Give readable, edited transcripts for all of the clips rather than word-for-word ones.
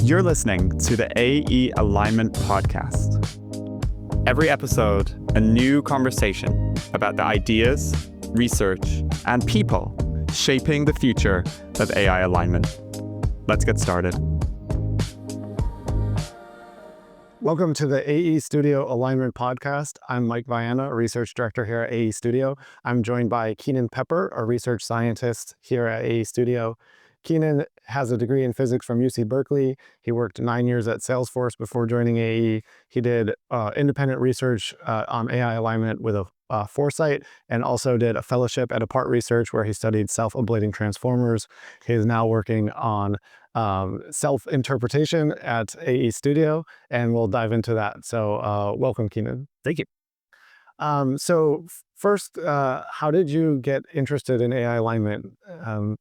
You're listening to the AE Alignment Podcast. Every episode, a new conversation about the ideas, research, and people shaping the future of AI alignment. Let's get started. Welcome to the AE Studio Alignment Podcast. I'm Mike Vaiana, a research director here at AE Studio. I'm joined by Keenan Pepper, a research scientist here at AE Studio. Keenan has a degree in physics from UC Berkeley. He worked 9 years at Salesforce before joining AE. He did independent research on AI alignment with a foresight, and also did a fellowship at Apart Research where he studied self-ablating transformers. He is now working on self-interpretation at AE Studio, and we'll dive into that. So welcome, Keenan. Thank you. So first, how did you get interested in AI alignment?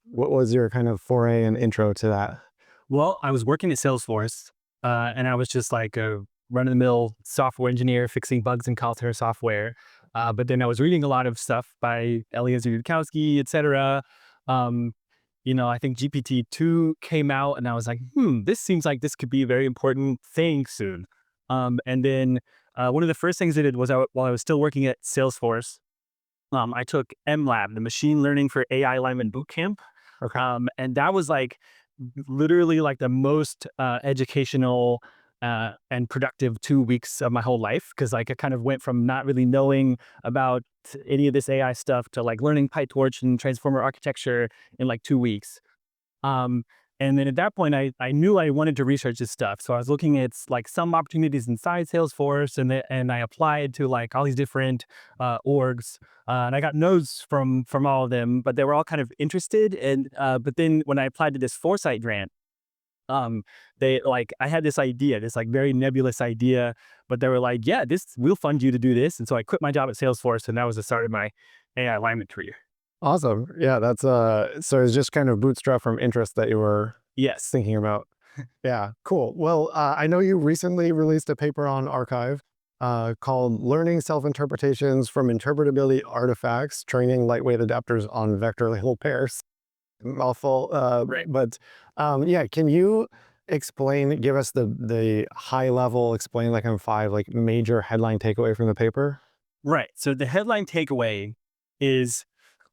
What was your kind of foray and intro to that? Well, I was working at Salesforce, and I was just like a run-of-the-mill software engineer fixing bugs in call center software. But then I was reading a lot of stuff by Eliezer Yudkowsky, et cetera. I think GPT-2 came out, and I was like, this seems like this could be a very important thing soon. And then one of the first things I did was while I was still working at Salesforce, I took MLab, the Machine Learning for AI Alignment Bootcamp. Okay. And that was like literally like the most educational and productive 2 weeks of my whole life. Cause like I kind of went from not really knowing about any of this AI stuff to like learning PyTorch and transformer architecture in like 2 weeks. And then at that point, I knew I wanted to research this stuff. So I was looking at like some opportunities inside Salesforce, and I applied to like all these different orgs, and I got no's from all of them, but they were all kind of interested. And but then when I applied to this foresight grant, I had this idea, this like very nebulous idea, but they were like, yeah, we'll fund you to do this. And so I quit my job at Salesforce, and that was the start of my AI alignment career. Awesome. Yeah, that's so it's just kind of bootstrap from interest that you were thinking about. Yeah, cool. Well, I know you recently released a paper on arXiv called Learning Self-Interpretations from Interpretability Artifacts, Training Lightweight Adapters on Vector Label Pairs. Mouthful. Right. But yeah, can you give us the high level, explain like five like major headline takeaway from the paper? Right. So the headline takeaway is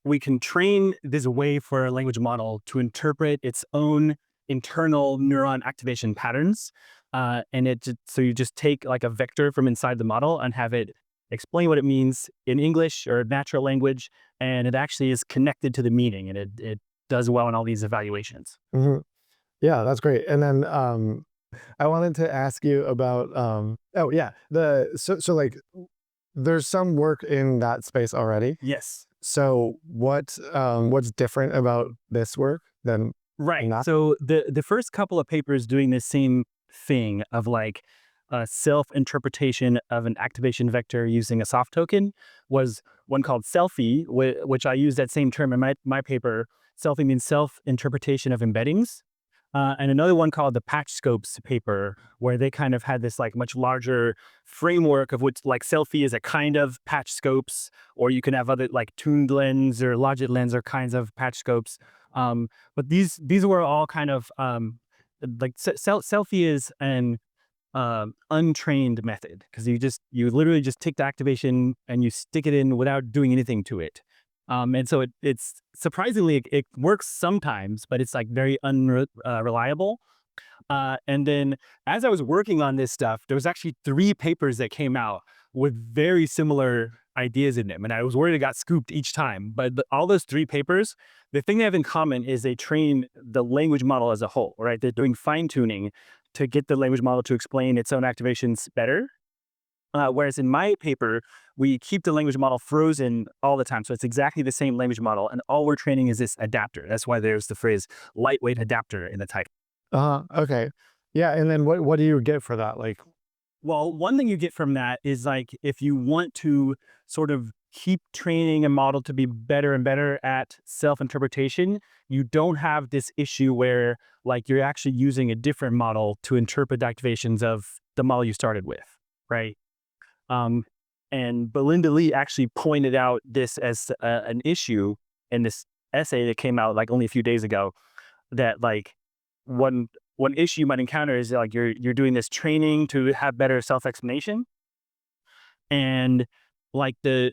we can train this way for a language model to interpret its own internal neuron activation patterns. So you just take like a vector from inside the model and have it explain what it means in English or natural language, and it actually is connected to the meaning, and it does well in all these evaluations. Mm-hmm. Yeah, that's great. And then I wanted to ask you about so like there's some work in that space already. Yes. So what's different about this work than Right. not? So the first couple of papers doing this same thing of like self-interpretation of an activation vector using a soft token was one called SelfIE, which I used that same term in my paper. SelfIE means self-interpretation of embeddings. And another one called the patch scopes paper, where they kind of had this like much larger framework of which like SelfIE is a kind of patch scopes, or you can have other like tuned lens or logit lens or kinds of patch scopes. But these were all kind of like SelfIE is an untrained method, because you literally just take the activation and you stick it in without doing anything to it. And so it's surprisingly, it works sometimes, but it's like very unreliable. And then as I was working on this stuff, there was actually 3 papers that came out with very similar ideas in them. And I was worried it got scooped each time. But all those 3 papers, the thing they have in common is they train the language model as a whole, right? They're doing fine tuning to get the language model to explain its own activations better. Whereas in my paper, we keep the language model frozen all the time. So it's exactly the same language model. And all we're training is this adapter. That's why there's the phrase lightweight adapter in the title. Okay. Yeah. And then what do you get for that? Like, well, one thing you get from that is like, if you want to sort of keep training a model to be better and better at self-interpretation, you don't have this issue where like you're actually using a different model to interpret the activations of the model you started with, right? And Belinda Lee actually pointed out this as an issue in this essay that came out like only a few days ago, that like one issue you might encounter is like you're doing this training to have better self-explanation, and like the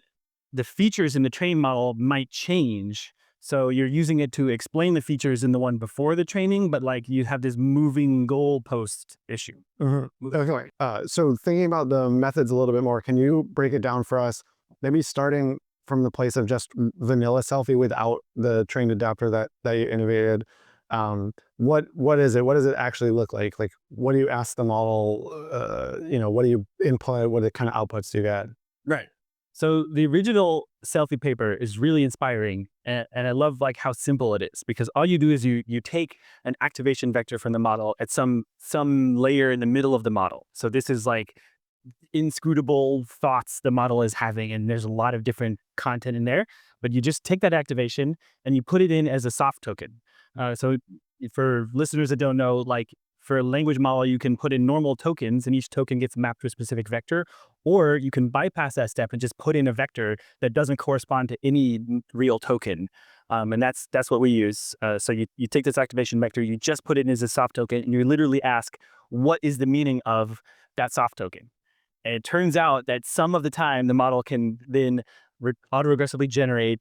features in the training model might change. So you're using it to explain the features in the one before the training, but like you have this moving goalpost issue. Okay. So thinking about the methods a little bit more, can you break it down for us? Maybe starting from the place of just vanilla SelfIE without the trained adapter that you innovated. What is it? What does it actually look like? Like, what do you ask the model? What do you input? What kind of outputs do you get? Right. So the original SelfIE paper is really inspiring, and I love like how simple it is, because all you do is you take an activation vector from the model at some layer in the middle of the model. So this is like inscrutable thoughts the model is having, and there's a lot of different content in there, but you just take that activation and you put it in as a soft token. So for listeners that don't know, like for a language model, you can put in normal tokens and each token gets mapped to a specific vector, or you can bypass that step and just put in a vector that doesn't correspond to any real token. And that's what we use. So you take this activation vector, you just put it in as a soft token, and you literally ask, what is the meaning of that soft token? And it turns out that some of the time the model can then autoregressively generate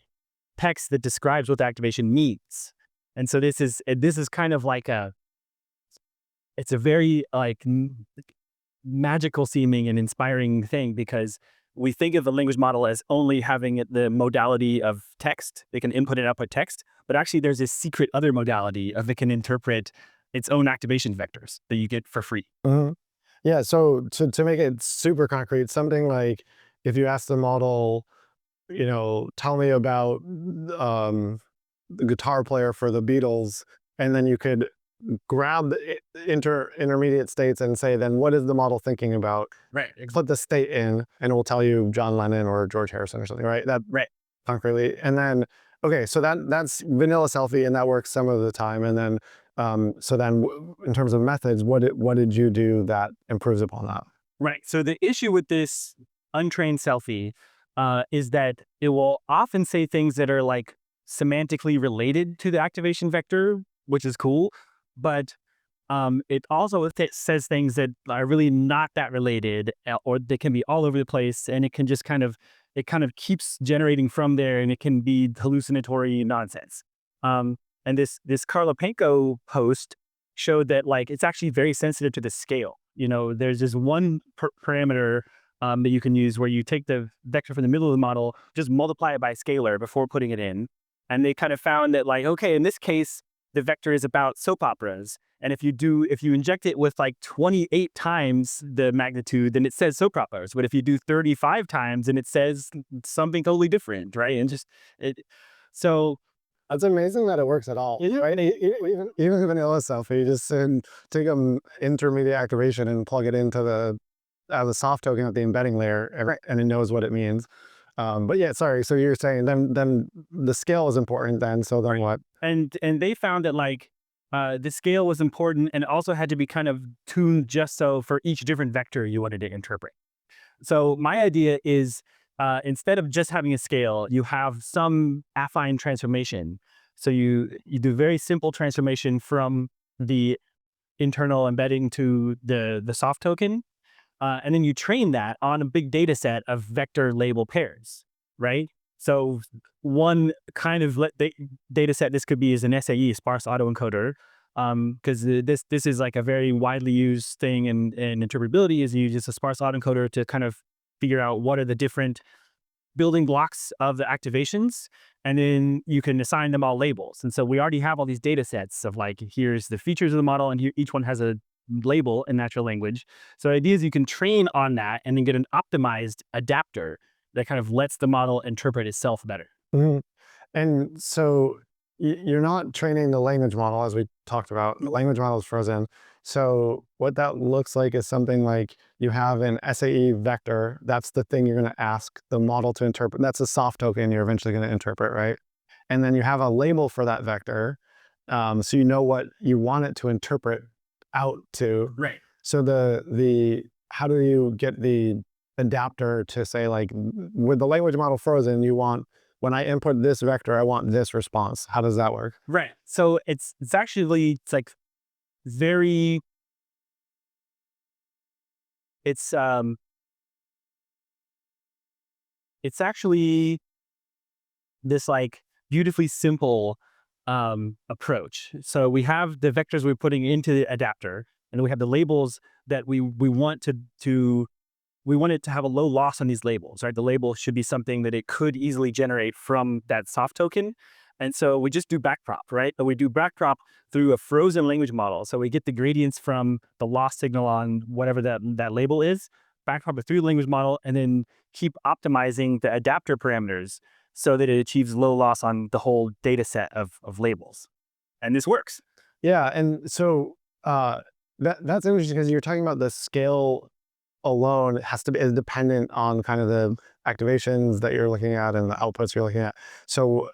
text that describes what the activation means. And so this is kind of like it's a very like magical seeming and inspiring thing, because we think of the language model as only having the modality of text. They can input and output text, but actually there's this secret other modality of it can interpret its own activation vectors that you get for free. Yeah, so to make it super concrete, something like if you ask the model, tell me about the guitar player for the Beatles, and then you could grab the intermediate states and say, then what is the model thinking about? Right. Put the state in, and it will tell you John Lennon or George Harrison or something, right? Right. Concretely. And then, okay, so that's vanilla SelfIE, and that works some of the time. And then, so then in terms of methods, what did you do that improves upon that? Right. So the issue with this untrained SelfIE is that it will often say things that are like semantically related to the activation vector, which is cool, but it also says things that are really not that related, or they can be all over the place, and it can just kind of keeps generating from there, and it can be hallucinatory nonsense. And this Karlopenko post showed that like it's actually very sensitive to the scale. There's this one parameter that you can use where you take the vector from the middle of the model, just multiply it by a scalar before putting it in, and they kind of found that like, okay, in this case, the vector is about soap operas. And if you inject it with like 28 times the magnitude, then it says soap operas. But if you do 35 times, then it says something totally different, right? And so that's amazing that it works at all, right? Even vanilla SelfIE, you just take an intermediate activation and plug it into the soft token at the embedding layer, and it knows what it means. But yeah, sorry. So you're saying then the scale is important then. So then what? And they found that like the scale was important, and also had to be kind of tuned just so for each different vector you wanted to interpret. So my idea is instead of just having a scale, you have some affine transformation. So you do very simple transformation from the internal embedding to the soft token. And then you train that on a big data set of vector label pairs, right? So one kind of data set this could be is an SAE, sparse autoencoder, because this is like a very widely used thing in interpretability, is you use a sparse autoencoder to kind of figure out what are the different building blocks of the activations, and then you can assign them all labels. And so we already have all these data sets of like, here's the features of the model, and here each one has a label in natural language. So the idea is you can train on that and then get an optimized adapter that kind of lets the model interpret itself better. And so you're not training the language model, as we talked about. The language model is frozen. So what that looks like is something like you have an SAE vector. That's the thing you're going to ask the model to interpret. That's a soft token you're eventually going to interpret, right? And then you have a label for that vector. So you know what you want it to interpret out to. Right. So how do you get the adapter to say, like, with the language model frozen, you want, when I input this vector, I want this response. How does that work? Right. So it's like very, it's actually this like beautifully simple approach. So we have the vectors we're putting into the adapter, and we have the labels that we want we want it to have a low loss on these labels, right? The label should be something that it could easily generate from that soft token. And so we just do backprop, right? But we do backprop through a frozen language model. So we get the gradients from the loss signal on whatever that label is, backprop it through the language model, and then keep optimizing the adapter parameters so that it achieves low loss on the whole data set of labels. And this works. Yeah, and so that's interesting because you're talking about the scale alone is dependent on kind of the activations that you're looking at and the outputs you're looking at. So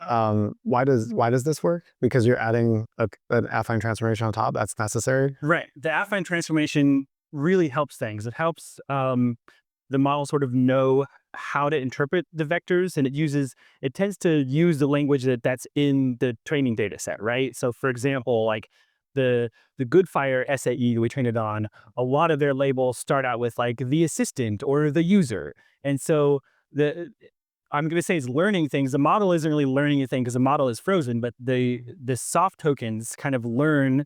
why does this work? Because you're adding an affine transformation on top. That's necessary. Right. The affine transformation really helps things. It helps the model sort of know how to interpret the vectors, and it tends to use the language that's in the training data set, right? So for example, like the Goodfire SAE we trained it on, a lot of their labels start out with like the assistant or the user. And so I'm going to say it's learning things. The model isn't really learning anything because the model is frozen, but the soft tokens kind of learn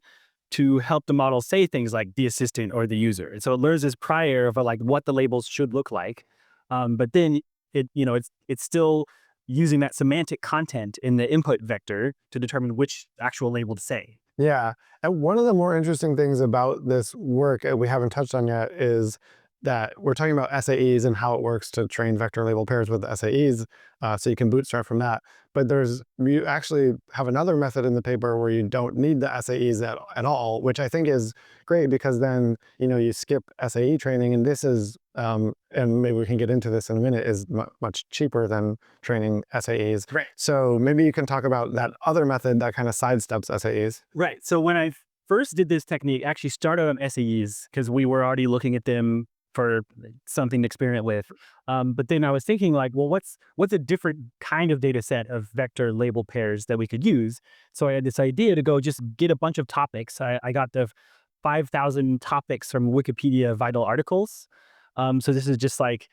to help the model say things like the assistant or the user. And so it learns this prior of like what the labels should look like. But then it's still using that semantic content in the input vector to determine which actual label to say. Yeah, and one of the more interesting things about this work we haven't touched on yet is that we're talking about SAEs and how it works to train vector label pairs with SAEs, so you can bootstrap from that. But you actually have another method in the paper where you don't need the SAEs at all, which I think is great because then you skip SAE training, and this is and maybe we can get into this in a minute, is much cheaper than training SAEs. Right. So maybe you can talk about that other method that kind of sidesteps SAEs. Right. So when I first did this technique, I actually started on SAEs because we were already looking at them for something to experiment with. But then I was thinking like, well, what's a different kind of data set of vector label pairs that we could use? So I had this idea to go just get a bunch of topics. I got the 5,000 topics from Wikipedia vital articles. So this is just like,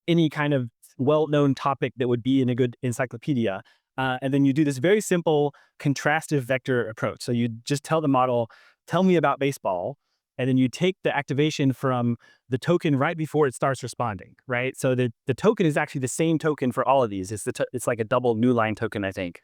any kind of well-known topic that would be in a good encyclopedia. And then you do this very simple contrastive vector approach. So you just tell the model, tell me about baseball. And then you take the activation from the token right before it starts responding, right? So the token is actually the same token for all of these. It's like a double new line token, I think.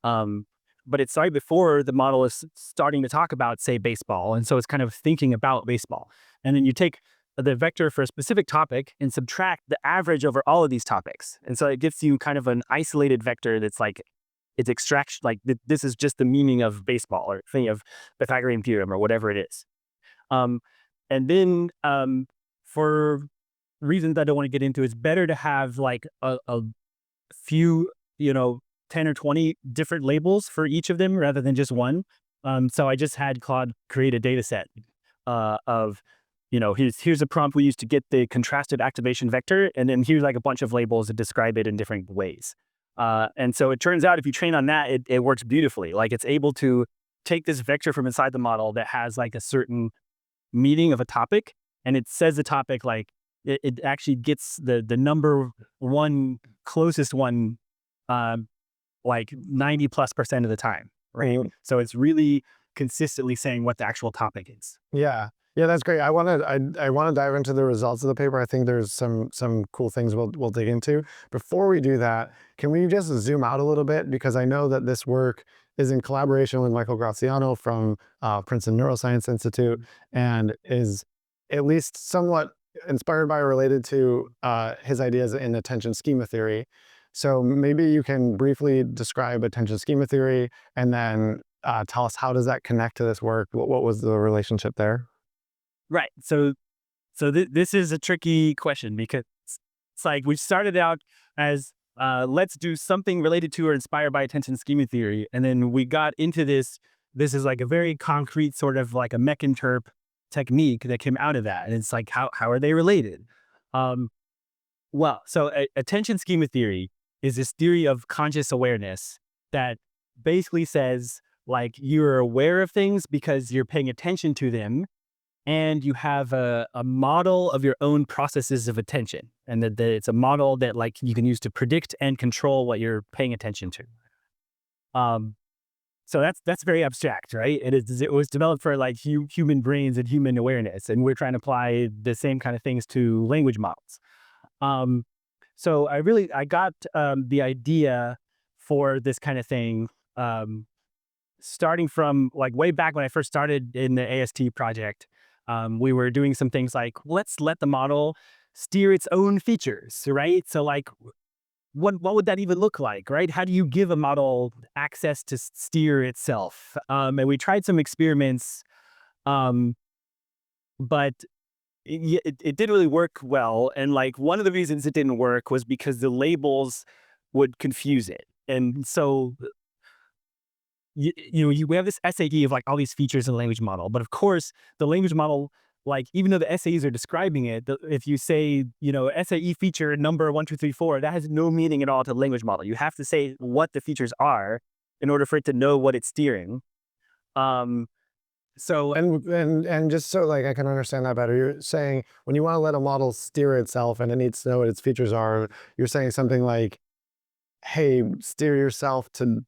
But it's right before the model is starting to talk about, say, baseball. And so it's kind of thinking about baseball. And then you take the vector for a specific topic and subtract the average over all of these topics. And so it gives you kind of an isolated vector that's like, it's extraction, like this is just the meaning of baseball or thing of Pythagorean theorem or whatever it is. And then for reasons I don't want to get into, it's better to have like a few, 10 or 20 different labels for each of them rather than just one. So I just had Claude create a data set of, here's a prompt we use to get the contrasted activation vector. And then here's like a bunch of labels that describe it in different ways. And so it turns out if you train on that, it works beautifully. Like it's able to take this vector from inside the model that has like a certain meaning of a topic, and it says the topic like it actually gets the number one closest one like 90+% of the time, right? So it's really consistently saying what the actual topic is. Yeah, that's great. I want to dive into the results of the paper. I think there's some cool things we'll dig into. Before we do that, can we just zoom out a little bit, because I know that this work is in collaboration with Michael Graziano from Princeton Neuroscience Institute, and is at least somewhat inspired by or related to his ideas in attention schema theory. So maybe you can briefly describe attention schema theory, and then tell us how does that connect to this work? What was the relationship there? Right. So this is a tricky question, because it's like we started out as let's do something related to or inspired by attention schema theory. And then we got into this is like a very concrete sort of like a MEC-interp technique that came out of that. And it's like, how are they related? So attention schema theory is this theory of conscious awareness that basically says like you're aware of things because you're paying attention to them, and you have a model of your own processes of attention, and that it's a model that like you can use to predict and control what you're paying attention to. So that's very abstract, right? It was developed for like human brains and human awareness, and we're trying to apply the same kind of things to language models. So I got the idea for this kind of thing starting from like way back when I first started in the AST project. We were doing some things like, let's let the model steer its own features, right? So like, what would that even look like, right? How do you give a model access to steer itself? And we tried some experiments, but it didn't really work well. And like one of the reasons it didn't work was because the labels would confuse it. And so we have this SAE of like all these features in the language model, but of course the language model, like even though the SAEs are describing it, if you say, SAE feature number 1, 2, 3, 4, that has no meaning at all to the language model. You have to say what the features are in order for it to know what it's steering. So and just so like I can understand that better, you're saying when you want to let a model steer itself and it needs to know what its features are, you're saying something like, hey, steer yourself to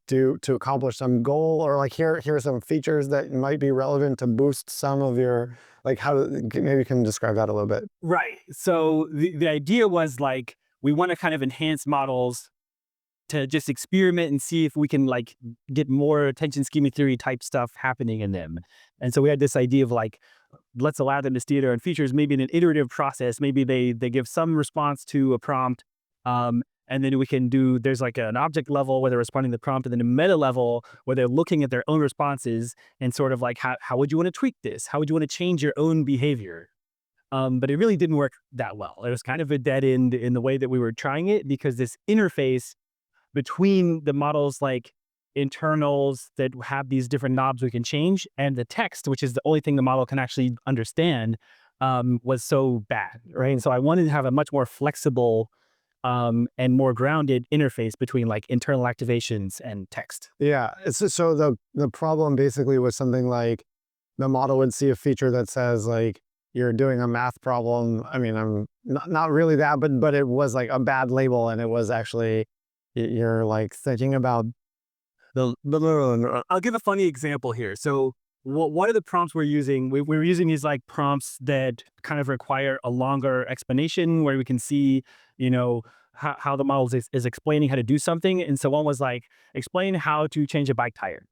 accomplish some goal, or like here are some features that might be relevant to boost some of your, like maybe you can describe that a little bit. Right. So the idea was like, we want to kind of enhance models to just experiment and see if we can like get more attention schema theory type stuff happening in them. And so we had this idea of like, let's allow them to steer their own features, maybe in an iterative process. Maybe they give some response to a prompt. And then we can there's like an object level where they're responding to the prompt, and then a meta level where they're looking at their own responses and sort of like, how would you want to tweak this? How would you want to change your own behavior? But it really didn't work that well. It was kind of a dead end in the way that we were trying it, because this interface between the model's like internals that have these different knobs we can change and the text, which is the only thing the model can actually understand, was so bad, right? And so I wanted to have a much more flexible and more grounded interface between like internal activations and text. Yeah. So the problem basically was something like the model would see a feature that says like you're doing a math problem. I mean, I'm not really that, but it was like a bad label, and it was actually you're like thinking about I'll give a funny example here. So one of the prompts we're using, we're using these like prompts that kind of require a longer explanation where we can see, how the model is explaining how to do something. And so one was like, explain how to change a bike tire.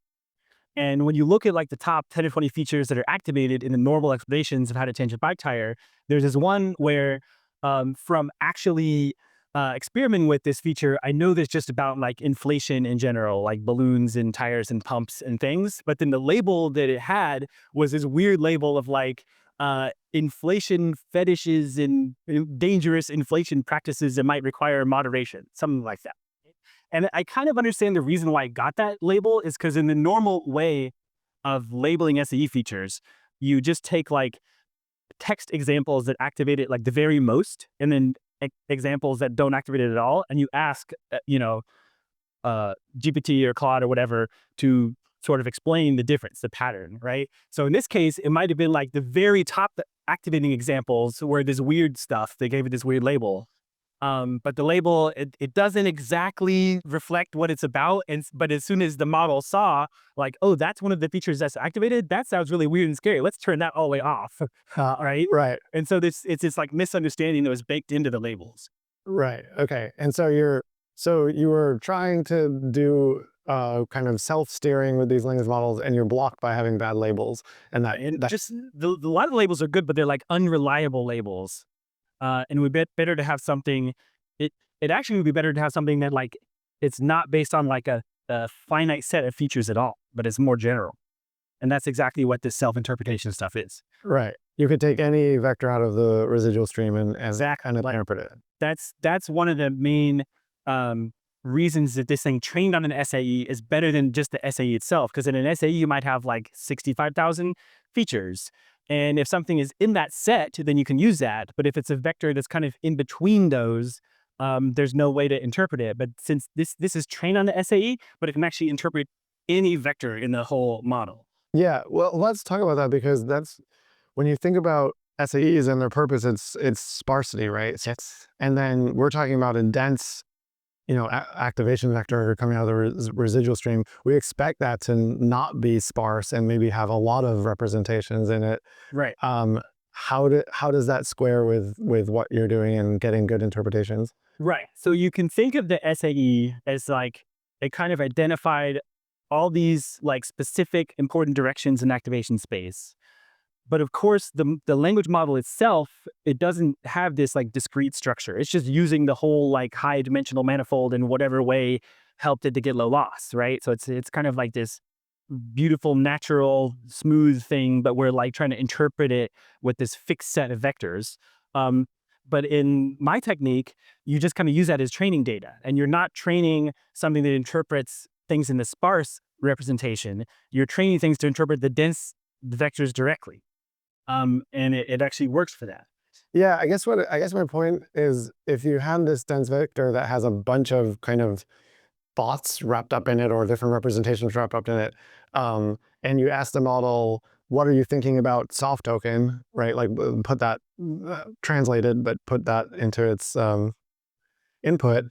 And when you look at like the top 10 or 20 features that are activated in the normal explanations of how to change a bike tire, there's this one where from actually experimenting with this feature, I know there's just about like inflation in general, like balloons and tires and pumps and things. But then the label that it had was this weird label of like inflation fetishes and dangerous inflation practices that might require moderation, something like that. And I kind of understand the reason why I got that label is because in the normal way of labeling SAE features, you just take like text examples that activate it like the very most, and then examples that don't activate it at all, and you ask, GPT or Claude or whatever to sort of explain the difference, the pattern, right? So in this case, it might have been like the very top activating examples where this weird stuff, they gave it this weird label. But the label, it doesn't exactly reflect what it's about. But as soon as the model saw like, oh, that's one of the features that's activated, that sounds really weird and scary, let's turn that all the way off. Right? Right. And so it's this like misunderstanding that was baked into the labels. Right. Okay. And so you were trying to do kind of self-steering with these language models, and you're blocked by having bad labels. And just a lot of labels are good, but they're like unreliable labels. And it would be better to have something. It actually would be better to have something that like it's not based on like a finite set of features at all, but it's more general. And that's exactly what this self-interpretation stuff is. Right. You could take any vector out of the residual stream and kind of interpret it. That's one of the main reasons that this thing trained on an SAE is better than just the SAE itself. Because in an SAE, you might have like 65,000 features. And if something is in that set, then you can use that. But if it's a vector that's kind of in between those, there's no way to interpret it. But since this is trained on the SAE, but it can actually interpret any vector in the whole model. Yeah, well, let's talk about that, because that's when you think about SAEs and their purpose, it's sparsity, right? Yes. And then we're talking about a dense, activation vector coming out of the residual stream. We expect that to not be sparse and maybe have a lot of representations in it. Right. How does that square with what you're doing and getting good interpretations? Right. So you can think of the SAE as like it kind of identified all these like specific important directions in activation space. But of course, the language model itself, it doesn't have this like discrete structure. It's just using the whole like high dimensional manifold in whatever way helped it to get low loss, right? So it's kind of like this beautiful, natural, smooth thing, but we're like trying to interpret it with this fixed set of vectors. But in my technique, you just kind of use that as training data, and you're not training something that interprets things in the sparse representation. You're training things to interpret the dense vectors directly. And it actually works for that. Yeah, I guess my point is, if you have this dense vector that has a bunch of kind of thoughts wrapped up in it, or different representations wrapped up in it, and you ask the model, what are you thinking about soft token, right? Like put that translated, but put that into its input.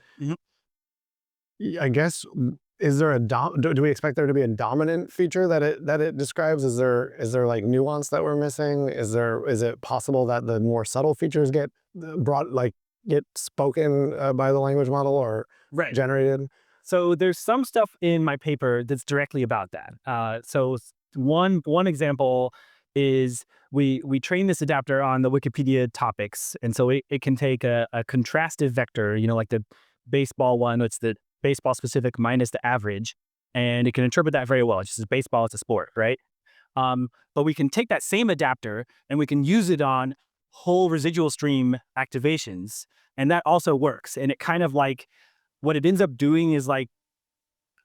I guess, is there do we expect there to be a dominant feature that it describes? Is there like nuance that we're missing? Is it possible that the more subtle features get get spoken by the language model, or generated? So there's some stuff in my paper that's directly about that. So one example is we train this adapter on the Wikipedia topics, and so it can take a contrastive vector, like the baseball one. It's the baseball specific minus the average, and it can interpret that very well. It's just baseball, it's a sport, right? But we can take that same adapter and we can use it on whole residual stream activations, and that also works. And it kind of like, what it ends up doing is like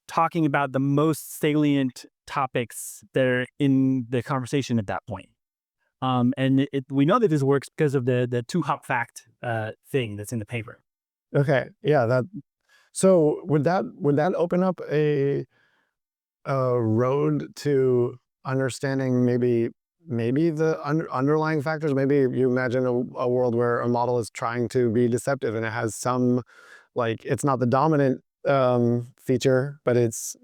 talking about the most salient topics that are in the conversation at that point. And we know that this works because of the two-hop fact thing that's in the paper. Okay, yeah, so would that open up a road to understanding maybe the underlying factors? Maybe you imagine a world where a model is trying to be deceptive, and it has some, like, it's not the dominant feature, but it's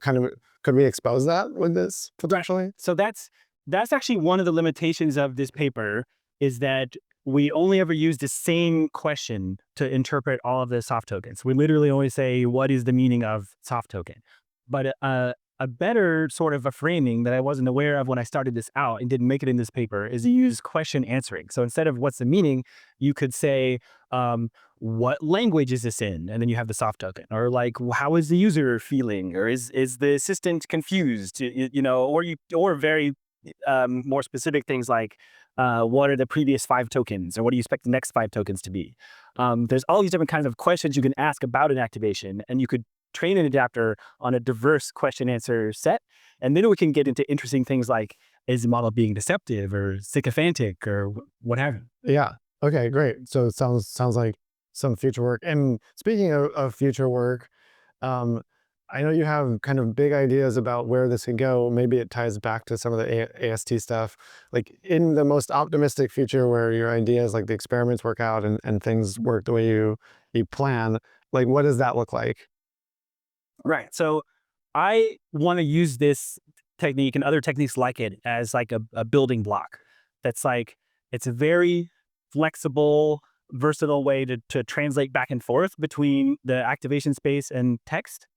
kind of, could we expose that with this potentially? So that's actually one of the limitations of this paper, is that we only ever use the same question to interpret all of the soft tokens. We literally only say, what is the meaning of soft token? But a better sort of a framing that I wasn't aware of when I started this out and didn't make it in this paper is to use question answering. So instead of what's the meaning, you could say, what language is this in? And then you have the soft token. Or like, how is the user feeling? Or is the assistant confused? Or very more specific things like, what are the previous 5 tokens? Or what do you expect the next 5 tokens to be? There's all these different kinds of questions you can ask about an activation, and you could train an adapter on a diverse question answer set. And then we can get into interesting things like, is the model being deceptive or sycophantic or what have you? Yeah. Okay, great. So it sounds like some future work. And speaking of future work, I know you have kind of big ideas about where this can go. Maybe it ties back to some of the AST stuff. Like, in the most optimistic future where your ideas, like the experiments work out and things work the way you plan, like, what does that look like? Right. So I want to use this technique and other techniques like it as like a building block. That's like, it's a very flexible, versatile way to translate back and forth between the activation space and text.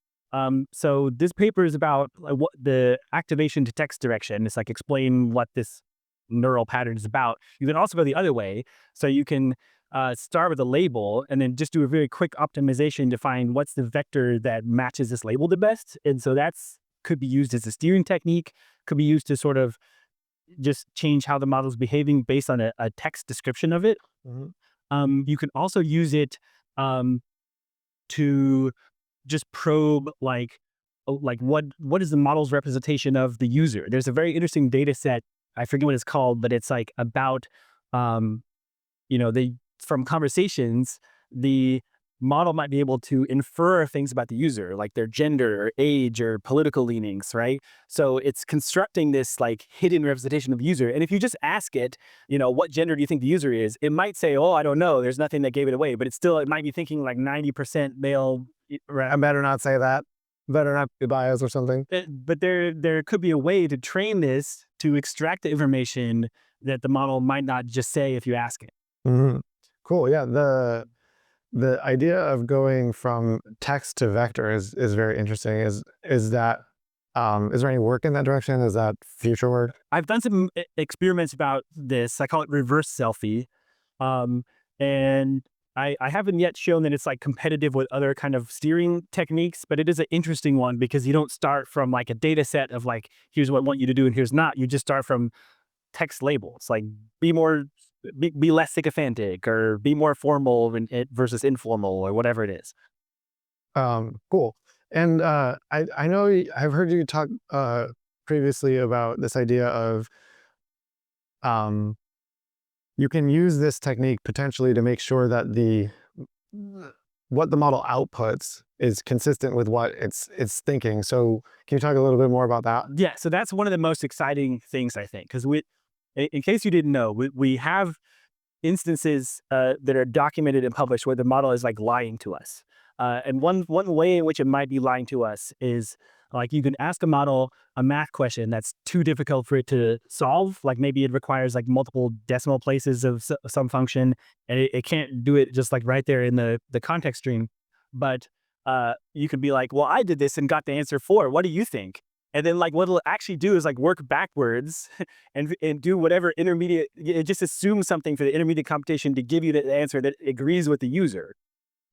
So this paper is about what the activation to text direction. It's like, explain what this neural pattern is about. You can also go the other way. So you can start with a label and then just do a very quick optimization to find what's the vector that matches this label the best. And so that's could be used as a steering technique, could be used to sort of just change how the model's behaving based on a text description of it. You can also use it to just probe like what is the model's representation of the user. There's a very interesting data set, I forget what it's called, but it's like about from conversations, the model might be able to infer things about the user, like their gender or age or political leanings, right? So it's constructing this like hidden representation of the user. And if you just ask it, what gender do you think the user is? It might say, oh, I don't know. There's nothing that gave it away, but it might be thinking like 90% male. I better not say that. Better not be biased or something. But there could be a way to train this to extract the information that the model might not just say if you ask it. Mm-hmm. Cool. Yeah. The idea of going from text to vector is very interesting. Is there any work in that direction? Is that future work? I've done some experiments about this. I call it reverse SelfIE. And I haven't yet shown that it's like competitive with other kind of steering techniques, but it is an interesting one because you don't start from like a data set of like, here's what I want you to do and here's not. You just start from text labels, like be less sycophantic or be more formal versus informal or whatever it is. Cool. And I know I've heard you talk previously about this idea of you can use this technique potentially to make sure that what the model outputs is consistent with what it's thinking. So can you talk a little bit more about that? Yeah, so that's one of the most exciting things, I think, because in case you didn't know, we have instances that are documented and published where the model is like lying to us. And one way in which it might be lying to us is like you can ask a model a math question that's too difficult for it to solve. Like maybe it requires like multiple decimal places of some function, and it can't do it just like right there in the context stream. But you could be like, well, I did this and got the answer 4. What do you think? And then like what it'll actually do is like work backwards and do whatever intermediate, it just assumes something for the intermediate computation to give you the answer that agrees with the user.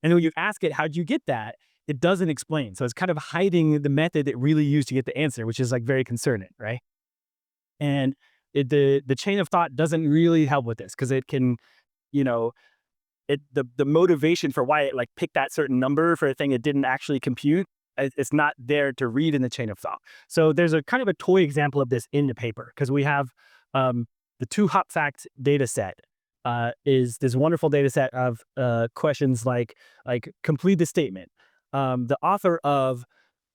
And when you ask it, how'd you get that? It doesn't explain. So it's kind of hiding the method it really used to get the answer, which is like very concerning, right? And the chain of thought doesn't really help with this because it can, the motivation for why it like picked that certain number for a thing it didn't actually compute, it's not there to read in the chain of thought. So there's a kind of a toy example of this in the paper because we have the 2-hop fact data set. Is this wonderful data set of questions like complete the statement. The author of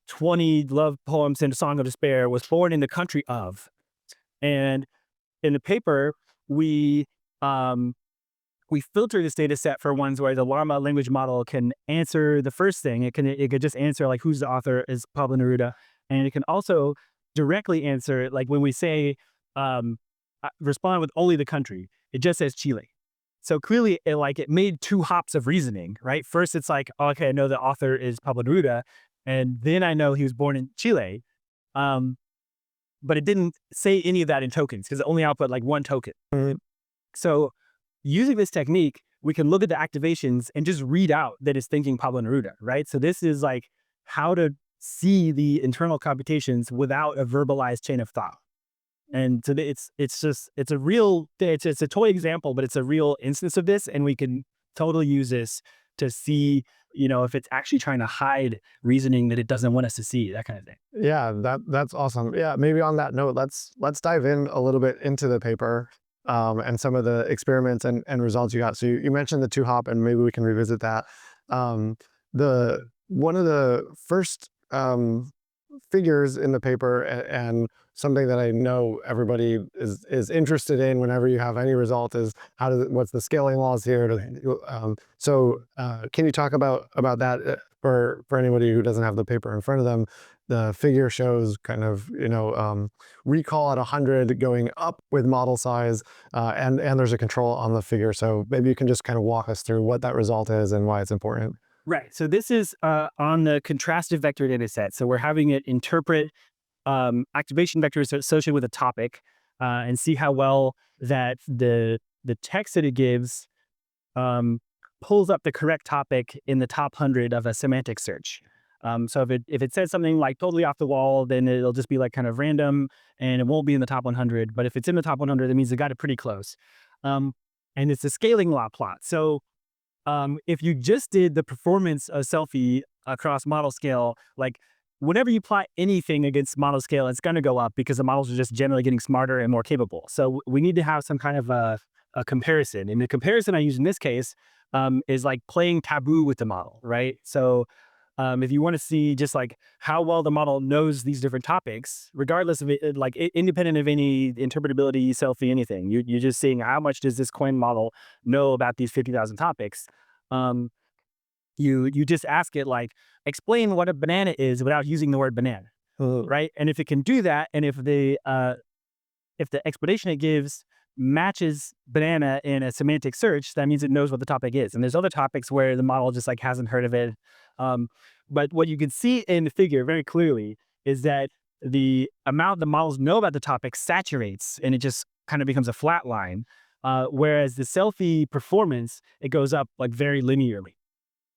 20 love poems and a song of despair was born in the country of. And in the paper, we filter this data set for ones where the Llama language model can answer the first thing. It could just answer like who's the author is Pablo Neruda. And it can also directly answer, like when we say respond with only the country, it just says Chile. So clearly it made 2 hops of reasoning, right? First, it's like, okay, I know the author is Pablo Neruda, and then I know he was born in Chile. But it didn't say any of that in tokens because it only output like 1 token. Mm-hmm. So using this technique, we can look at the activations and just read out that it's thinking Pablo Neruda, right? So this is like how to see the internal computations without a verbalized chain of thought. And so it's a toy example, but it's a real instance of this. And we can totally use this to see, if it's actually trying to hide reasoning that it doesn't want us to see, that kind of thing. Yeah, that's awesome. Yeah, maybe on that note, let's dive in a little bit into the paper and some of the experiments and results you got. So you mentioned the 2-hop, and maybe we can revisit that. One of the first figures in the paper and something that I know everybody is interested in whenever you have any result is what's the scaling laws here? So can you talk about that for anybody who doesn't have the paper in front of them? The figure shows kind of recall at 100 going up with model size, and there's a control on the figure. So maybe you can just kind of walk us through what that result is and why it's important. Right. So this is on the contrastive vector data set. So we're having it interpret activation vectors associated with a topic and see how well that the text that it gives pulls up the correct topic in the top 100 of a semantic search. So if it says something like totally off the wall, then it'll just be like kind of random and it won't be in the top 100. But if it's in the top 100, that means it got it pretty close. And it's a scaling law plot. So if you just did the performance of SelfIE across model scale, like whenever you plot anything against model scale, it's going to go up because the models are just generally getting smarter and more capable. So we need to have some kind of a a comparison. And the comparison I use in this case is like playing Taboo with the model, right? So if you want to see just like how well the model knows these different topics, regardless of it, like independent of any interpretability, SelfIE, anything, you're just seeing how much does this coin model know about these 50,000 topics. You just ask it like, explain what a banana is without using the word banana, right? And if it can do that, and if the explanation it gives matches banana in a semantic search, that means it knows what the topic is. And there's other topics where the model just like hasn't heard of it. But what you can see in the figure very clearly is that the amount the models know about the topic saturates and it just kind of becomes a flat line. Whereas the SelfIE performance, it goes up like very linearly.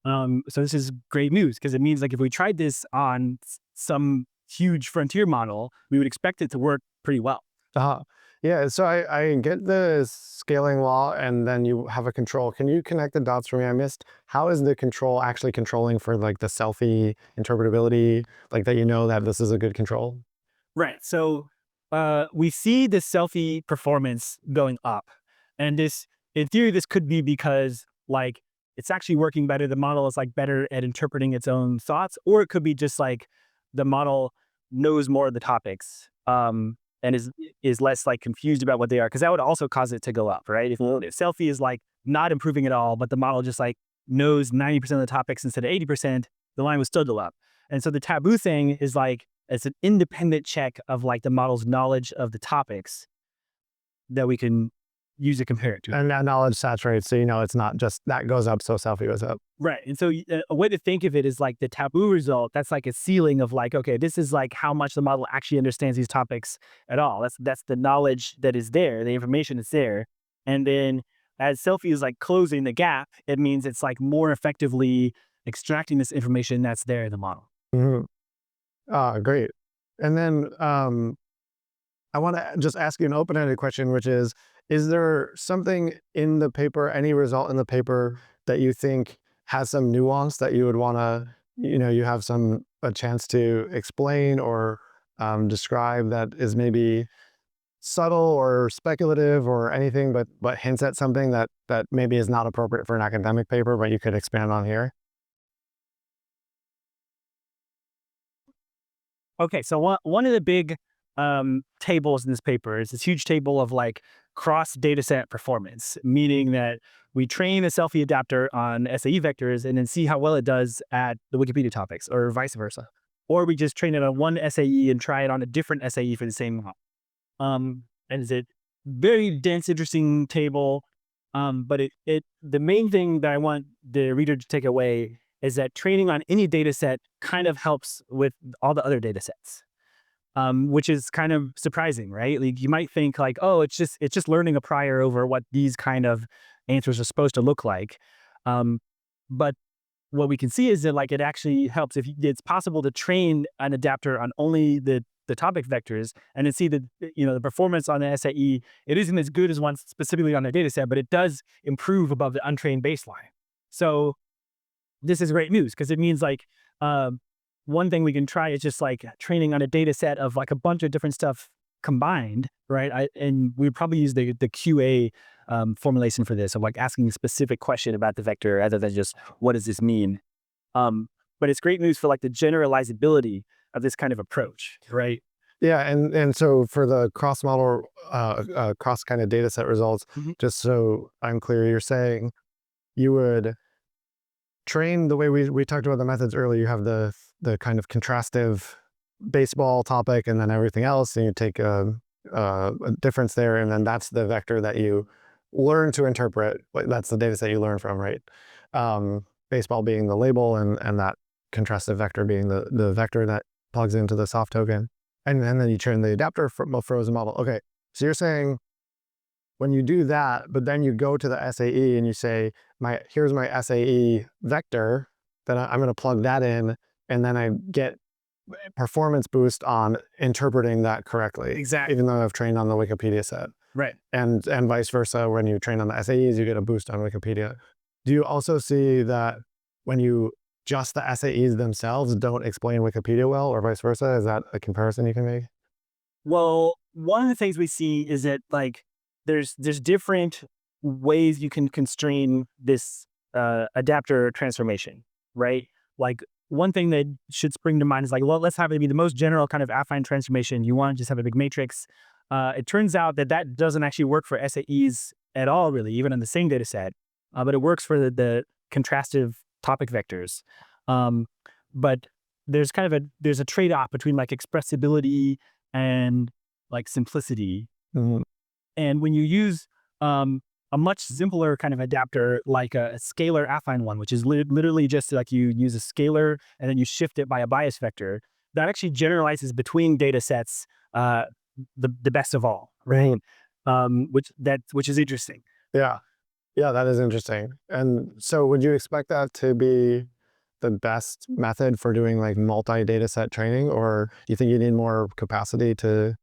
So this is great news because it means like if we tried this on some huge frontier model, we would expect it to work pretty well. Yeah, so I get the scaling law and then you have a control. Can you connect the dots for me? I missed, how is the control actually controlling for like the SelfIE interpretability, like that you know that this is a good control? Right. So we see the SelfIE performance going up. And this, in theory, this could be because like it's actually working better. The model is like better at interpreting its own thoughts, or it could be just like the model knows more of the topics. And is less like confused about what they are, because that would also cause it to go up, right? If SelfIE is like not improving at all, but the model just like knows 90% of the topics instead of 80%, the line would still go up. And so the Taboo thing is like, it's an independent check of like the model's knowledge of the topics that we can use to compare it to. And that knowledge saturates, so you know it's not just that goes up, so SelfIE goes up. Right. And so a way to think of it is like the Taboo result, that's like a ceiling of like, okay, this is like how much the model actually understands these topics at all. That's the knowledge that is there, the information is there. And then as SelfIE is like closing the gap, it means it's like more effectively extracting this information that's there in the model. Great. And then I want to just ask you an open-ended question, which is there something in the paper, any result in the paper that you think has some nuance that you would want to, you have a chance to explain or describe that is maybe subtle or speculative or anything, but hints at something that maybe is not appropriate for an academic paper, but you could expand on here? Okay, so one of the big tables in this paper is this huge table of like cross-dataset performance, meaning that we train a SelfIE adapter on SAE vectors and then see how well it does at the Wikipedia topics, or vice versa. Or we just train it on one SAE and try it on a different SAE for the same model. And it's a very dense, interesting table. But the main thing that I want the reader to take away is that training on any data set kind of helps with all the other data sets. Which is kind of surprising, right? Like you might think like, oh, it's just learning a prior over what these kind of answers are supposed to look like. But what we can see is that like it actually helps if it's possible to train an adapter on only the topic vectors and then see the performance on the SAE. It isn't as good as one specifically on their data set, but it does improve above the untrained baseline. So this is great news because it means like one thing we can try is just like training on a data set of like a bunch of different stuff combined, right? And we'd probably use the QA formulation for this, of like asking a specific question about the vector rather than just what does this mean. But it's great news for like the generalizability of this kind of approach, right? Yeah, and so for the cross model, cross kind of data set results, just so I'm clear, you're saying you would train the way we talked about the methods earlier. You have the kind of contrastive baseball topic and then everything else, and you take a difference there, and then that's the vector that you learn to interpret. That's the data set you learn from, right? Baseball being the label, and that contrastive vector being the vector that plugs into the soft token. And then you train the adapter for a frozen model. Okay, so you're saying when you do that, but then you go to the SAE and you say, here's my SAE vector, then I'm going to plug that in, and then I get performance boost on interpreting that correctly. Exactly. Even though I've trained on the Wikipedia set. Right. And vice versa, when you train on the SAEs, you get a boost on Wikipedia. Do you also see that when you just the SAEs themselves don't explain Wikipedia well, or vice versa? Is that a comparison you can make? Well, one of the things we see is that like there's different ways you can constrain this adapter transformation, right? Like one thing that should spring to mind is like, well, let's have it be the most general kind of affine transformation. You want to just have a big matrix. It turns out that that doesn't actually work for SAEs at all, really, even on the same data set. But it works for the contrastive topic vectors. But there's kind of there's a trade-off between like expressibility and like simplicity. Mhm. And when you use a much simpler kind of adapter, like a scalar affine one, which is literally just like you use a scalar and then you shift it by a bias vector, that actually generalizes between data sets the best of all, right? Which is interesting. Yeah. Yeah, that is interesting. And so would you expect that to be the best method for doing like multi-data set training, or do you think you need more capacity to?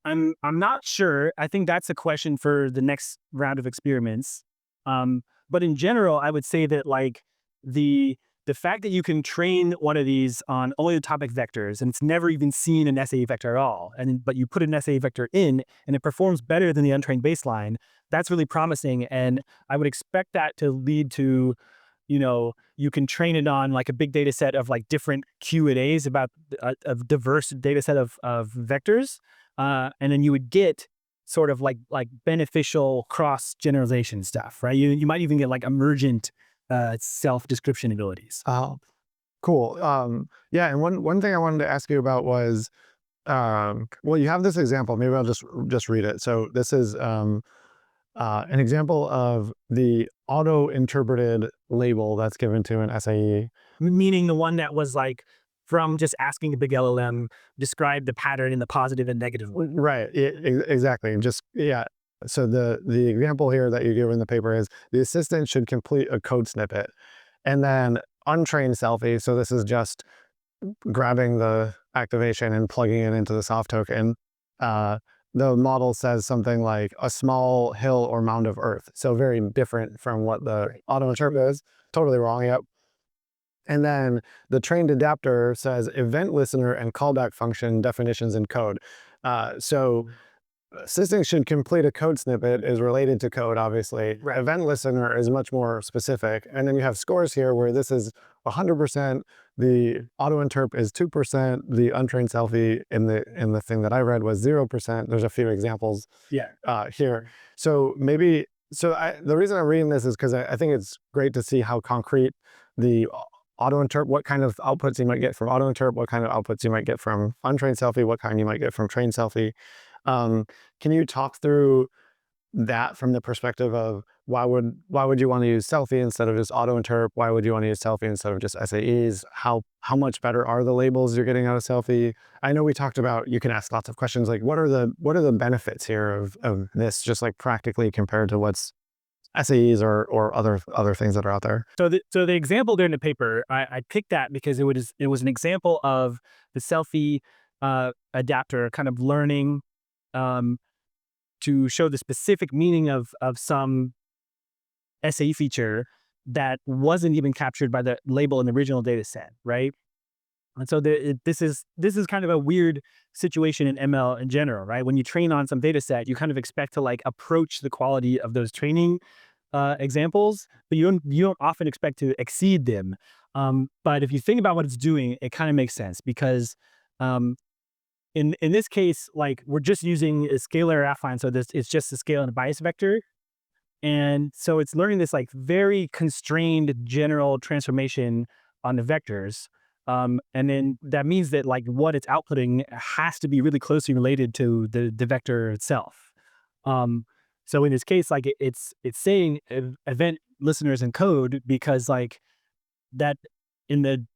I'm not sure. I think that's a question for the next round of experiments. But in general, I would say that like the fact that you can train one of these on only the topic vectors and it's never even seen an SAE vector at all, but you put an SAE vector in and it performs better than the untrained baseline, that's really promising. And I would expect that to lead to, you can train it on like a big data set of like different Q&As about a diverse data set of vectors. And then you would get sort of like beneficial cross generalization stuff, right? You might even get like emergent self-description abilities. Oh, cool. Yeah, and one thing I wanted to ask you about was, well, you have this example. Maybe I'll just read it. So this is an example of the auto-interpreted label that's given to an SAE. Meaning the one that was like from just asking the big LLM, describe the pattern in the positive and negative way. Right. Exactly. Just, yeah. So the example here that you give in the paper is the assistant should complete a code snippet and then untrain SelfIE. So this is just grabbing the activation and plugging it into the soft token. The model says something like a small hill or mound of earth. So very different from what the AutoInterp is. Totally wrong. Yep. And then the trained adapter says event listener and callback function definitions in code. So assistant should complete a code snippet is related to code, obviously. Right. Event listener is much more specific. And then you have scores here where this is 100%, the AutoInterp is 2%, the untrained SelfIE in the thing that I read was 0%. There's a few examples here. So maybe, the reason I'm reading this is because I think it's great to see how concrete the AutoInterp, what kind of outputs you might get from AutoInterp, what kind of outputs you might get from untrained SelfIE, what kind you might get from trained SelfIE. Can you talk through that from the perspective of why would you want to use SelfIE instead of just AutoInterp? Why would you want to use SelfIE instead of just SAEs? How much better are the labels you're getting out of SelfIE? I know we talked about, you can ask lots of questions like what are the benefits here of this, just like practically compared to what's SAEs or other things that are out there. So the example there in the paper, I picked that because it was an example of the SelfIE adapter kind of learning to show the specific meaning of some SAE feature that wasn't even captured by the label in the original data set, right? And so this is kind of a weird situation in ML in general, right? When you train on some data set, you kind of expect to like approach the quality of those training examples, but you don't often expect to exceed them. But if you think about what it's doing, it kind of makes sense because in this case, like we're just using a scalar affine, so it's just a scale and a bias vector, and so it's learning this like very constrained general transformation on the vectors. And then that means that like what it's outputting has to be really closely related to the vector itself. So in this case, like it's saying event listeners and code because like that in the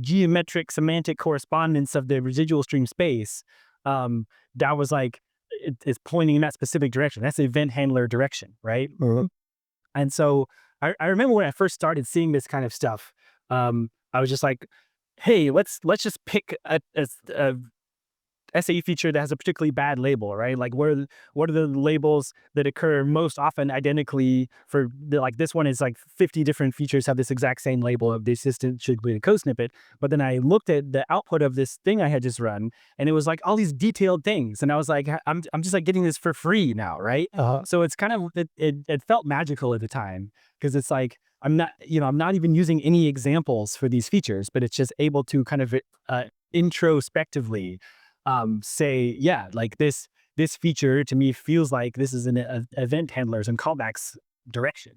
geometric semantic correspondence of the residual stream space, that was like it's pointing in that specific direction. That's the event handler direction, right? Mm-hmm. And so I remember when I first started seeing this kind of stuff, I was just like, hey, let's just pick a SAE feature that has a particularly bad label, right? Like what are the labels that occur most often identically for like this one is like 50 different features have this exact same label of the assistant should be a code snippet. But then I looked at the output of this thing I had just run and it was like all these detailed things. And I was like, I'm just like getting this for free now, right? So it's kind of, it felt magical at the time because it's like, I'm not even using any examples for these features, but it's just able to kind of introspectively say, yeah, like this feature to me feels like this is an event handlers and callbacks direction.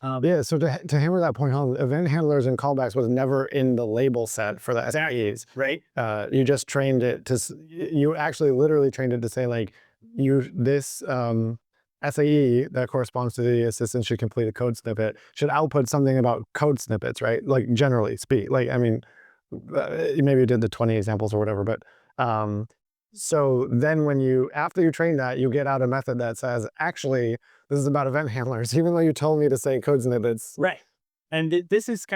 Yeah, so to hammer that point home, event handlers and callbacks was never in the label set for the SAEs. Right. You just trained it to, you actually literally trained it to say like, this SAE that corresponds to the assistant should complete a code snippet should output something about code snippets, right? Like generally speak, like, I mean, maybe you did the 20 examples or whatever, but so then after you train that, you get out a method that says, actually, this is about event handlers, even though you told me to say code snippets. Right. And this is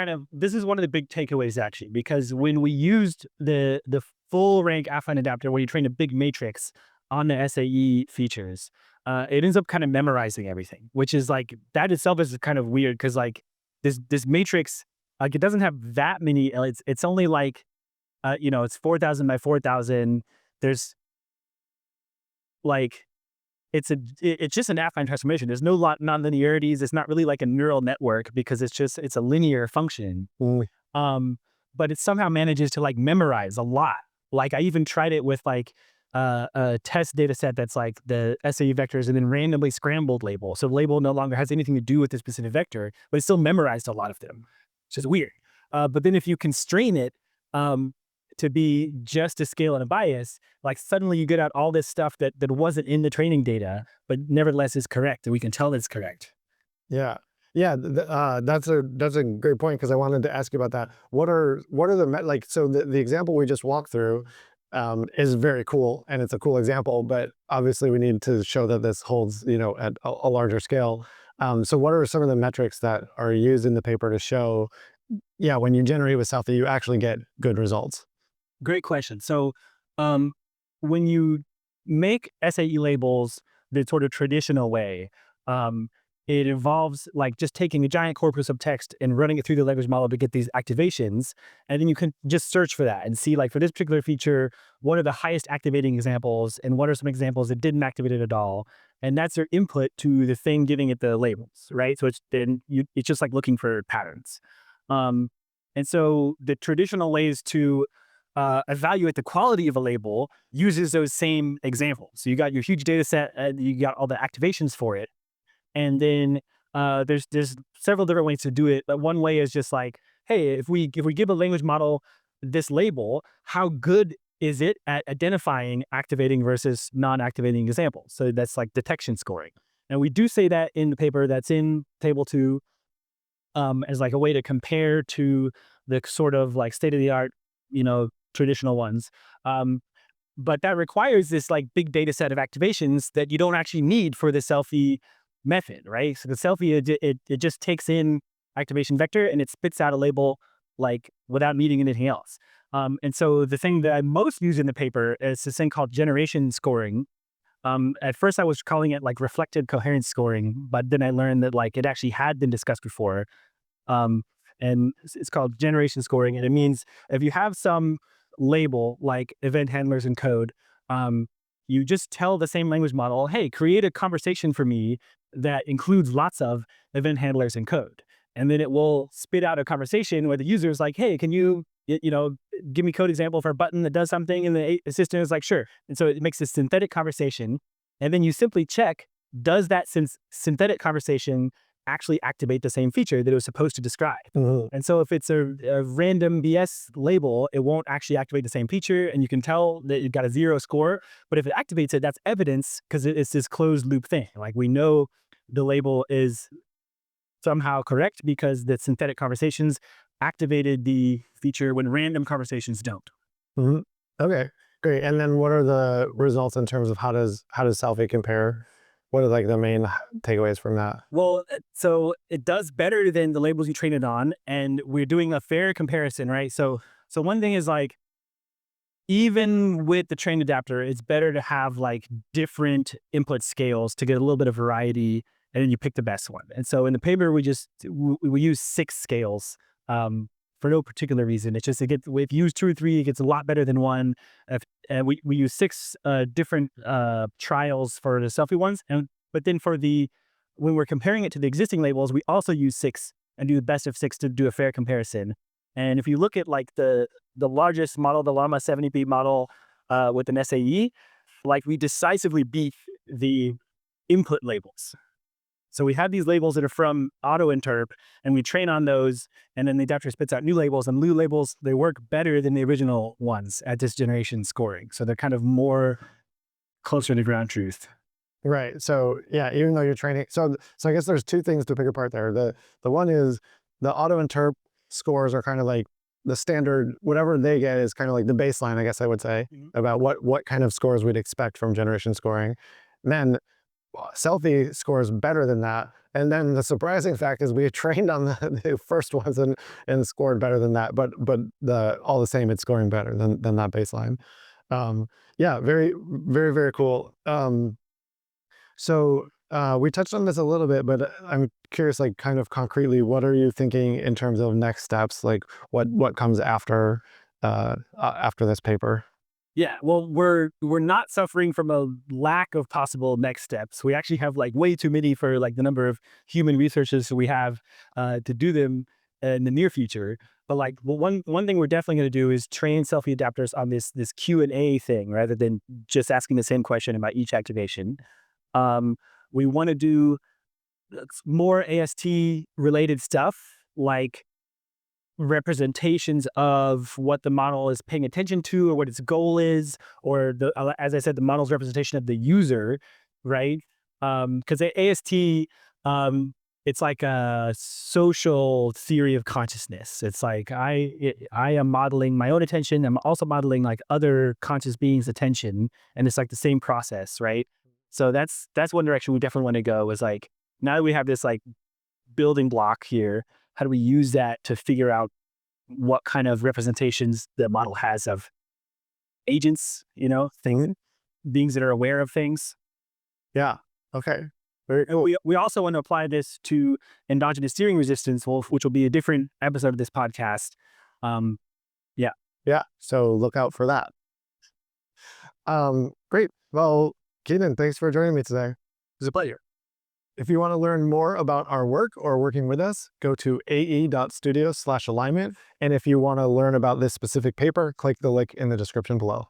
one of the big takeaways actually, because when we used the full rank affine adapter, where you train a big matrix on the SAE features, it ends up kind of memorizing everything, which is like, that itself is kind of weird because like this matrix, like it doesn't have that many, it's only like, it's 4,000 by 4,000. There's like, it's just an affine transformation. There's no nonlinearities. It's not really like a neural network because it's a linear function. But it somehow manages to like memorize a lot. Like I even tried it with like a test data set that's like the SAE vectors and then randomly scrambled label. So the label no longer has anything to do with the specific vector, but it still memorized a lot of them. It's just weird. But then if you constrain it to be just a scale and a bias, like suddenly you get out all this stuff that wasn't in the training data, but nevertheless is correct, and we can tell it's correct. Yeah. Yeah, that's a great point, because I wanted to ask you about that. What are the so the example we just walked through is very cool, and it's a cool example, but obviously we need to show that this holds, at a larger scale. So what are some of the metrics that are used in the paper to show, yeah, when you generate with SelfIE, you actually get good results? Great question. So when you make SAE labels the sort of traditional way, it involves like just taking a giant corpus of text and running it through the language model to get these activations. And then you can just search for that and see, like, for this particular feature, what are the highest activating examples and what are some examples that didn't activate it at all. And that's your input to the thing giving it the labels, right? So it's just like looking for patterns. And so the traditional ways to evaluate the quality of a label uses those same examples. So you got your huge data set, you got all the activations for it. And then there's several different ways to do it. But one way is just like, hey, if we give a language model this label, how good is it at identifying activating versus non-activating examples? So that's like detection scoring. And we do say that in the paper that's in table 2 as like a way to compare to the sort of like state-of-the-art, traditional ones. But that requires this like big data set of activations that you don't actually need for the SelfIE method, right? So the SelfIE, it just takes in activation vector and it spits out a label like without needing anything else. And so the thing that I most use in the paper is this thing called generation scoring. At first I was calling it like reflected coherence scoring, but then I learned that like it actually had been discussed before. And it's called generation scoring. And it means if you have some label like event handlers in code, you just tell the same language model, hey, create a conversation for me that includes lots of event handlers in code. And then it will spit out a conversation where the user is like, hey, can you give me code example for a button that does something? And the assistant is like, sure. And so it makes a synthetic conversation. And then you simply check, does that synthetic conversation actually activate the same feature that it was supposed to describe? And so if it's a random BS label, it won't actually activate the same feature, and you can tell that it got a 0 score. But if it activates it, that's evidence, because it's this closed loop thing. Like, we know the label is somehow correct because the synthetic conversations activated the feature when random conversations don't. Okay, great. And then what are the results in terms of how does SelfIE compare? What are like the main takeaways from that? Well, so it does better than the labels you train it on, and we're doing a fair comparison, right? So one thing is like, even with the trained adapter, it's better to have like different input scales to get a little bit of variety, and then you pick the best one. And so in the paper, we use 6 scales for no particular reason. It's just if you use 2 or 3, it gets a lot better than 1. And we use 6 different trials for the SelfIE ones, but then when we're comparing it to the existing labels, we also use 6 and do the best of 6 to do a fair comparison. And if you look at like the largest model, the Llama 70B model with an SAE, like we decisively beat the input labels. So we have these labels that are from AutoInterp, and we train on those, and then the adapter spits out new labels, and new labels, they work better than the original ones at this generation scoring. So they're kind of more closer to ground truth. Right. So yeah, even though you're training, so I guess there's 2 things to pick apart there. The one is the AutoInterp scores are kind of like the standard, whatever they get is kind of like the baseline, I guess I would say, about what kind of scores we'd expect from generation scoring. And then SelfIE scores better than that. And then the surprising fact is we trained on the first ones and scored better than that, but all the same, it's scoring better than that baseline. Yeah, very, very, very cool. So we touched on this a little bit, but I'm curious, like kind of concretely, what are you thinking in terms of next steps? Like what comes after this paper? Yeah, well, we're not suffering from a lack of possible next steps. We actually have like way too many for like the number of human researchers we have to do them in the near future. But like, well, one thing we're definitely going to do is train SelfIE adapters on this Q&A thing rather than just asking the same question about each activation. We want to do more AST related stuff, like representations of what the model is paying attention to or what its goal is, or as I said, the model's representation of the user, right? Because AST, it's like a social theory of consciousness. It's like I am modeling my own attention. I'm also modeling like other conscious beings' attention, and it's like the same process, right? So that's one direction we definitely want to go, is like, now that we have this like building block here, how do we use that to figure out what kind of representations the model has of agents, beings that are aware of things? Yeah. Okay. We also want to apply this to endogenous steering resistance, which will be a different episode of this podcast. Yeah. So look out for that. Great. Well, Keenan, thanks for joining me today. It was a pleasure. If you want to learn more about our work or working with us, go to ae.studio/alignment. And if you want to learn about this specific paper, click the link in the description below.